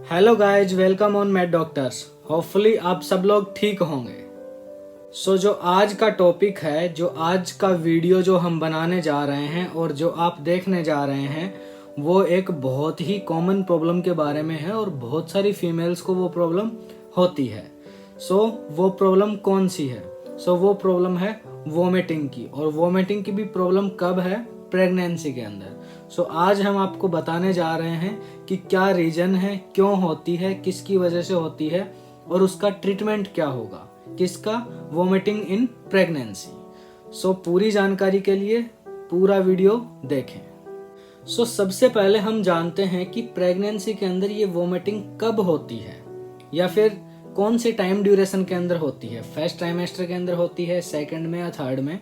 Hello guys, welcome on mad doctors. Hopefully आप सब लोग ठीक होंगे। जो आज का टॉपिक है, जो आज का वीडियो जो हम बनाने जा रहे हैं और जो आप देखने जा रहे हैं, वो एक बहुत ही कॉमन प्रॉब्लम के बारे में है और बहुत सारी फीमेल्स को वो प्रॉब्लम होती है। वो प्रॉब्लम कौन सी है? वो प्रॉब्लम है वोमिटिंग की। और वोमिटिंग की भी प्रॉब्लम कब है? प्रेगनेंसी के अंदर। आज हम आपको बताने जा रहे हैं कि क्या रीजन है, क्यों होती है, किसकी वजह से होती है और उसका ट्रीटमेंट क्या होगा। किसका? Vomiting in pregnancy. पूरी जानकारी के लिए पूरा वीडियो देखें। सबसे पहले हम जानते हैं कि प्रेगनेंसी के अंदर ये वोमिटिंग कब होती है या फिर कौन से टाइम ड्यूरेशन के अंदर होती है। फर्स्ट ट्राइमेस्टर के अंदर होती है, सेकंड में या थर्ड में।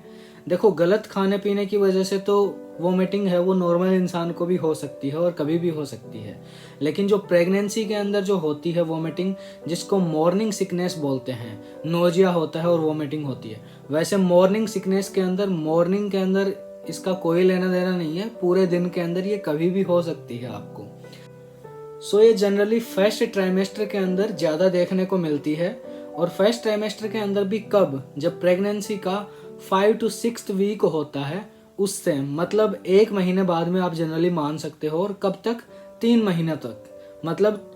देखो, गलत खाने पीने की वजह से तो वोमिटिंग है वो नॉर्मल इंसान को भी हो सकती है और कभी भी हो सकती है। लेकिन जो प्रेगनेंसी के अंदर जो होती है वोमिटिंग, जिसको मॉर्निंग सिकनेस बोलते हैं, नोजिया होता है और वोमिटिंग होती है। वैसे मॉर्निंग सिकनेस के अंदर, मॉर्निंग के अंदर इसका कोई लेना देना नहीं है, पूरे दिन के अंदर ये कभी भी हो सकती है आपको। ये जनरली फर्स्ट ट्राइमेस्टर के अंदर ज़्यादा देखने को मिलती है। और फर्स्ट ट्राइमेस्टर के अंदर भी कब? जब प्रेगनेंसी का 5 to 6 वीक होता है, उससे मतलब 1 महीने बाद में आप जनरली मान सकते हो। और कब तक? 3 महीने तक। मतलब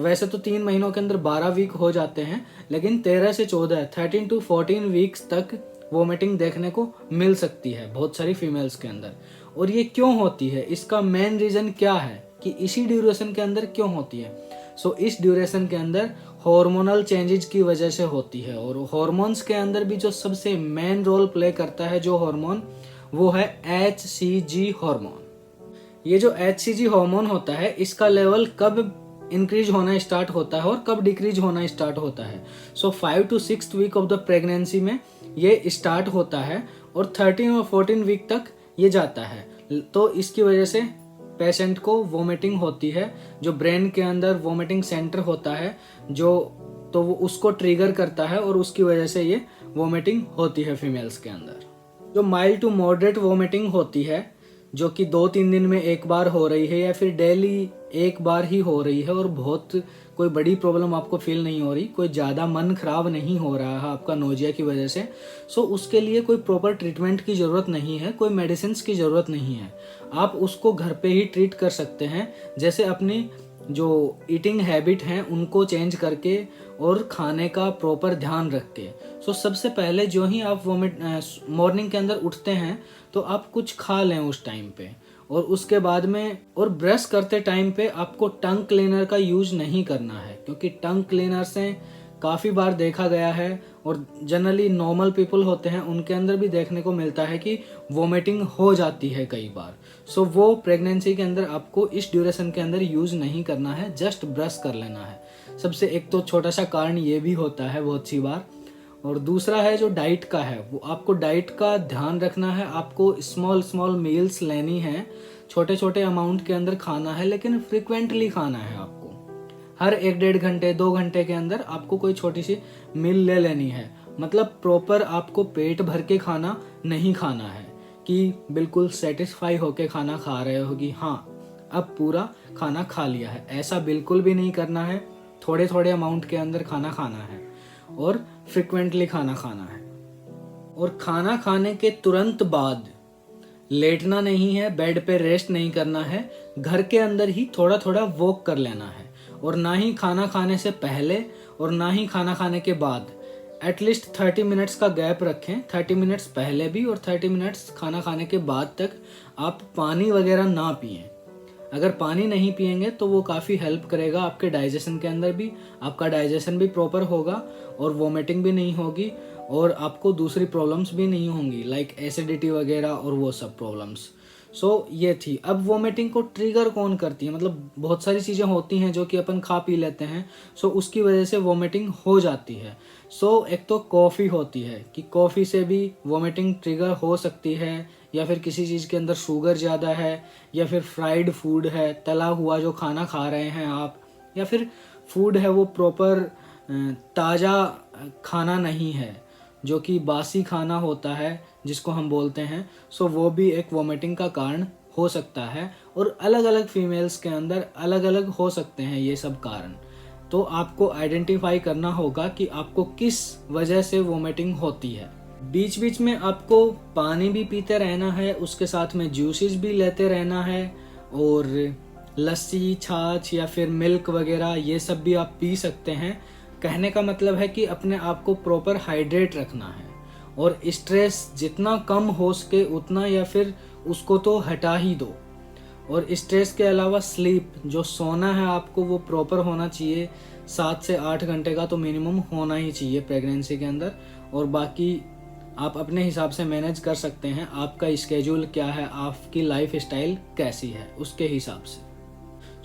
वैसे तो 3 महीनों के अंदर 12 वीक हो जाते हैं, लेकिन 13 से 14, 13 to 14 वीक्स तक वोमिटिंग देखने को मिल सकती है बहुत सारी फीमेल्स के अंदर। और ये क्यों होती है? इसका मेन रीज़न क्या है कि इसी ड्यूरेशन के अंदर क्यों होती है? इस ड्यूरेशन के अंदर हार्मोनल चेंजेस की वजह से होती है। और हार्मोन्स के अंदर भी जो सबसे मेन रोल प्ले करता है जो हार्मोन, वो है HCG हार्मोन। ये जो HCG हार्मोन होता है, इसका लेवल कब इंक्रीज होना स्टार्ट होता है और कब डिक्रीज होना स्टार्ट होता है? 5 to 6 week of the pregnancy में ये स्टार्ट होता है और 13 और 14 वीक तक ये जाता है। तो इसकी वजह से पेशेंट को वोमिटिंग होती है। जो ब्रेन के अंदर वोमिटिंग सेंटर होता है तो वो उसको ट्रिगर करता है और उसकी वजह से ये वोमिटिंग होती है फीमेल्स के अंदर। जो माइल्ड टू मॉडरेट वोमिटिंग होती है, जो कि 2-3 दिन में एक बार हो रही है या फिर डेली एक बार ही हो रही है और बहुत कोई बड़ी प्रॉब्लम आपको फील नहीं हो रही, कोई ज़्यादा मन खराब नहीं हो रहा है आपका नोजिया की वजह से, उसके लिए कोई प्रॉपर ट्रीटमेंट की ज़रूरत नहीं है, कोई मेडिसिन की ज़रूरत नहीं है। आप उसको घर पे ही ट्रीट कर सकते हैं, जैसे अपनी जो ईटिंग हैबिट हैं उनको चेंज करके और खाने का प्रॉपर ध्यान रख के। सबसे पहले जो ही आप मॉर्निंग के अंदर उठते हैं तो आप कुछ खा लें उस टाइम पे। और उसके बाद में और ब्रश करते टाइम पे आपको टंग क्लीनर का यूज नहीं करना है, क्योंकि टंग क्लीनर से काफ़ी बार देखा गया है और जनरली नॉर्मल पीपल होते हैं उनके अंदर भी देखने को मिलता है कि वोमिटिंग हो जाती है कई बार। वो प्रेगनेंसी के अंदर आपको इस ड्यूरेशन के अंदर यूज नहीं करना है, जस्ट ब्रश कर लेना है। सबसे एक तो छोटा सा कारण ये भी होता है बहुत सी बार। और दूसरा है जो डाइट का है, वो आपको डाइट का ध्यान रखना है। आपको स्मॉल मील्स लेनी है, छोटे छोटे अमाउंट के अंदर खाना है, लेकिन फ्रिक्वेंटली खाना है आपको। हर 1-1.5 घंटे 2 घंटे के अंदर आपको कोई छोटी सी मील ले लेनी है। मतलब प्रॉपर आपको पेट भर के खाना नहीं खाना है कि बिल्कुल सेटिस्फाई होके खाना खा रहे हो कि हाँ अब पूरा खाना खा लिया है, ऐसा बिल्कुल भी नहीं करना है। थोड़े थोड़े अमाउंट के अंदर खाना खाना है और फ्रिक्वेंटली खाना खाना है। और खाना खाने के तुरंत बाद लेटना नहीं है, बेड पे रेस्ट नहीं करना है, घर के अंदर ही थोड़ा थोड़ा वॉक कर लेना है। और ना ही खाना खाने से पहले और ना ही खाना खाने के बाद एटलीस्ट 30 मिनट्स का गैप रखें। 30 मिनट्स पहले भी और 30 मिनट्स खाना खाने के बाद तक आप पानी वगैरह ना पिएं। अगर पानी नहीं पिएंगे तो वो काफ़ी हेल्प करेगा आपके डाइजेशन के अंदर भी। आपका डाइजेशन भी प्रॉपर होगा और वोमिटिंग भी नहीं होगी और आपको दूसरी प्रॉब्लम्स भी नहीं होंगी, लाइक एसिडिटी वगैरह और वो सब प्रॉब्लम्स। ये थी। अब वोमिटिंग को ट्रिगर कौन करती है? मतलब बहुत सारी चीज़ें होती हैं जो कि अपन खा पी लेते हैं, उसकी वजह से वोमिटिंग हो जाती है। एक तो कॉफ़ी होती है कि कॉफ़ी से भी वोमिटिंग ट्रिगर हो सकती है, या फिर किसी चीज़ के अंदर शुगर ज़्यादा है, या फिर फ्राइड फूड है, तला हुआ जो खाना खा रहे हैं आप, या फिर फूड है वो प्रॉपर ताज़ा खाना नहीं है, जो कि बासी खाना होता है जिसको हम बोलते हैं। वो भी एक वोमिटिंग का कारण हो सकता है और अलग अलग फीमेल्स के अंदर अलग अलग हो सकते हैं ये सब कारण। तो आपको आइडेंटिफाई करना होगा कि आपको किस वजह से वोमिटिंग होती है। बीच बीच में आपको पानी भी पीते रहना है, उसके साथ में जूसेस भी लेते रहना है और लस्सी, छाछ या फिर मिल्क वगैरह ये सब भी आप पी सकते हैं। कहने का मतलब है कि अपने आप को प्रॉपर हाइड्रेट रखना है और स्ट्रेस जितना कम हो सके उतना, या फिर उसको तो हटा ही दो। और स्ट्रेस के अलावा स्लीप, जो सोना है आपको वो प्रॉपर होना चाहिए। 7 से 8 घंटे का तो मिनिमम होना ही चाहिए प्रेगनेंसी के अंदर। और बाकी आप अपने हिसाब से मैनेज कर सकते हैं, आपका स्केड्यूल क्या है, आपकी लाइफ स्टाइल कैसी है, उसके हिसाब से।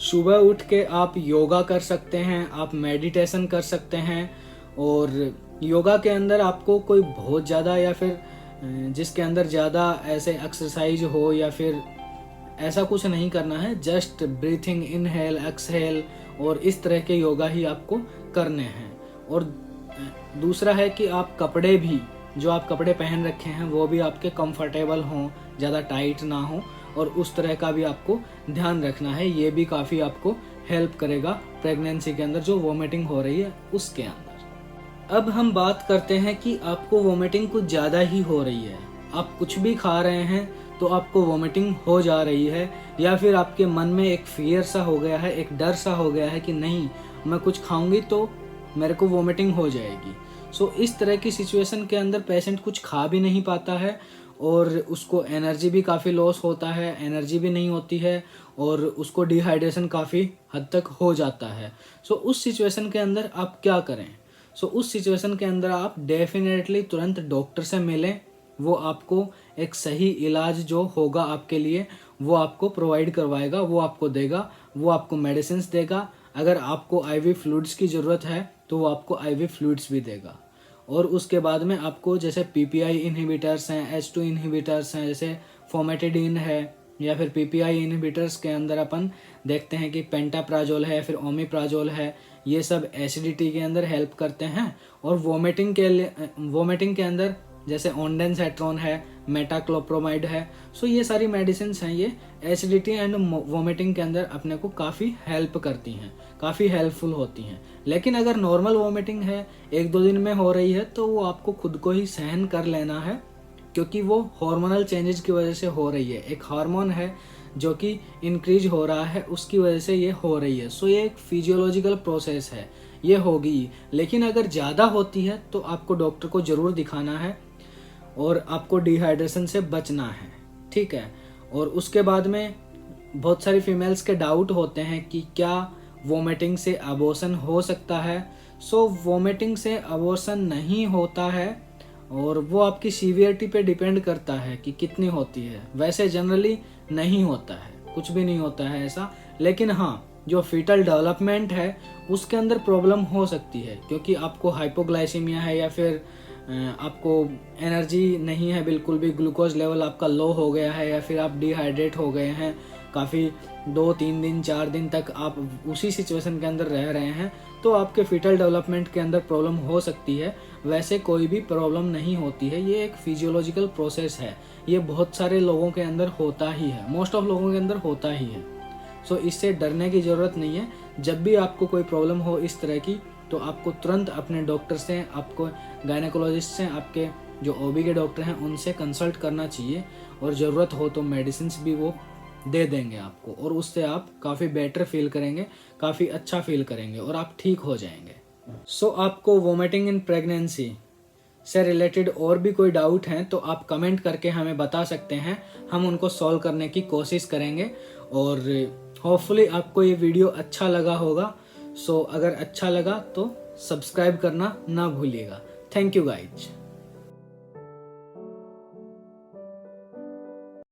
सुबह उठ के आप योगा कर सकते हैं, आप मेडिटेशन कर सकते हैं। और योगा के अंदर आपको कोई बहुत ज़्यादा या फिर जिसके अंदर ज़्यादा ऐसे एक्सरसाइज हो या फिर ऐसा कुछ नहीं करना है। जस्ट ब्रीथिंग, इनहेल, एक्सहेल और इस तरह के योगा ही आपको करने हैं। और दूसरा है कि आप कपड़े भी, जो आप कपड़े पहन रखे हैं वो भी आपके कंफर्टेबल हों, ज़्यादा टाइट ना हो, और उस तरह का भी आपको ध्यान रखना है। ये भी काफ़ी आपको हेल्प करेगा प्रेगनेंसी के अंदर जो वोमिटिंग हो रही है उसके अंदर। अब हम बात करते हैं कि आपको वोमिटिंग कुछ ज़्यादा ही हो रही है, आप कुछ भी खा रहे हैं तो आपको वोमिटिंग हो जा रही है, या फिर आपके मन में एक फियर सा हो गया है, एक डर सा हो गया है कि नहीं मैं कुछ खाऊंगी तो मेरे को वोमिटिंग हो जाएगी। सो इस तरह की सिचुएशन के अंदर पेशेंट कुछ खा भी नहीं पाता है और उसको एनर्जी भी काफ़ी लॉस होता है, एनर्जी भी नहीं होती है और उसको डिहाइड्रेशन काफ़ी हद तक हो जाता है। सो उस सिचुएशन के अंदर आप क्या करें? सो उस सिचुएशन के अंदर आप डेफिनेटली तुरंत डॉक्टर से मिलें। वो आपको एक सही इलाज जो होगा आपके लिए वो आपको प्रोवाइड करवाएगा, वो आपको देगा, वो आपको मेडिसिन देगा। अगर आपको आईवी फ्लूइड्स की ज़रूरत है तो वो आपको आईवी फ्लूइड्स भी देगा। और उसके बाद में आपको जैसे पीपीआई इनहिबिटर्स हैं, H2 इनहिबिटर्स हैं, जैसे फोमेटिडिन है, या फिर पीपीआई इनहिबिटर्स के अंदर अपन देखते हैं कि पेंटाप्राजोल है, फिर ओमिप्राजोल है। ये सब एसिडिटी के अंदर हेल्प करते हैं। और वोमिटिंग के अंदर जैसे ओंडेंसेट्रॉन है, मेटाक्लोप्रोमाइड है। सो ये सारी मेडिसिन हैं, ये एसिडिटी एंड वोमिटिंग के अंदर अपने को काफ़ी हेल्प करती हैं, काफ़ी हेल्पफुल होती हैं। लेकिन अगर नॉर्मल वोमिटिंग है, 1-2 दिन में हो रही है, तो वो आपको खुद को ही सहन कर लेना है, क्योंकि वो हार्मोनल चेंजेस की वजह से हो रही है। एक हार्मोन है जो कि इंक्रीज हो रहा है, उसकी वजह से ये हो रही है। सो ये एक फिजियोलॉजिकल प्रोसेस है, ये होगी। लेकिन अगर ज़्यादा होती है तो आपको डॉक्टर को ज़रूर दिखाना है और आपको डिहाइड्रेशन से बचना है, ठीक है। और उसके बाद में बहुत सारी फीमेल्स के डाउट होते हैं कि क्या वोमिटिंग से अबॉर्शन हो सकता है। सो वोमिटिंग से अबॉर्शन नहीं होता है और वो आपकी सीवियरिटी पे डिपेंड करता है कि कितनी होती है। वैसे जनरली नहीं होता है, कुछ भी नहीं होता है ऐसा। लेकिन हाँ, जो फीटल डेवलपमेंट है उसके अंदर प्रॉब्लम हो सकती है, क्योंकि आपको हाइपोग्लाइसीमिया है या फिर आपको एनर्जी नहीं है बिल्कुल भी, ग्लूकोज लेवल आपका लो हो गया है, या फिर आप डिहाइड्रेट हो गए हैं काफ़ी, 2-3 दिन 4 दिन तक आप उसी सिचुएशन के अंदर रह रहे हैं, तो आपके फीटल डेवलपमेंट के अंदर प्रॉब्लम हो सकती है। वैसे कोई भी प्रॉब्लम नहीं होती है, ये एक फिजियोलॉजिकल प्रोसेस है, ये बहुत सारे लोगों के अंदर होता ही है, मोस्ट ऑफ लोगों के अंदर होता ही है। सो इससे डरने की ज़रूरत नहीं है। जब भी आपको कोई प्रॉब्लम हो इस तरह की, तो आपको तुरंत अपने डॉक्टर से, आपको गायनेकोलॉजिस्ट से, आपके जो ओबी के डॉक्टर हैं उनसे कंसल्ट करना चाहिए। और ज़रूरत हो तो मेडिसिन भी वो दे देंगे आपको, और उससे आप काफ़ी बेटर फील करेंगे, काफ़ी अच्छा फील करेंगे और आप ठीक हो जाएंगे। सो आपको वोमिटिंग इन प्रेगनेंसी से रिलेटेड और भी कोई डाउट हैं तो आप कमेंट करके हमें बता सकते हैं, हम उनको सॉल्व करने की कोशिश करेंगे। और होपफुली आपको ये वीडियो अच्छा लगा होगा। सो अगर अच्छा लगा तो सब्सक्राइब करना ना भूलिएगा। Thank you guys.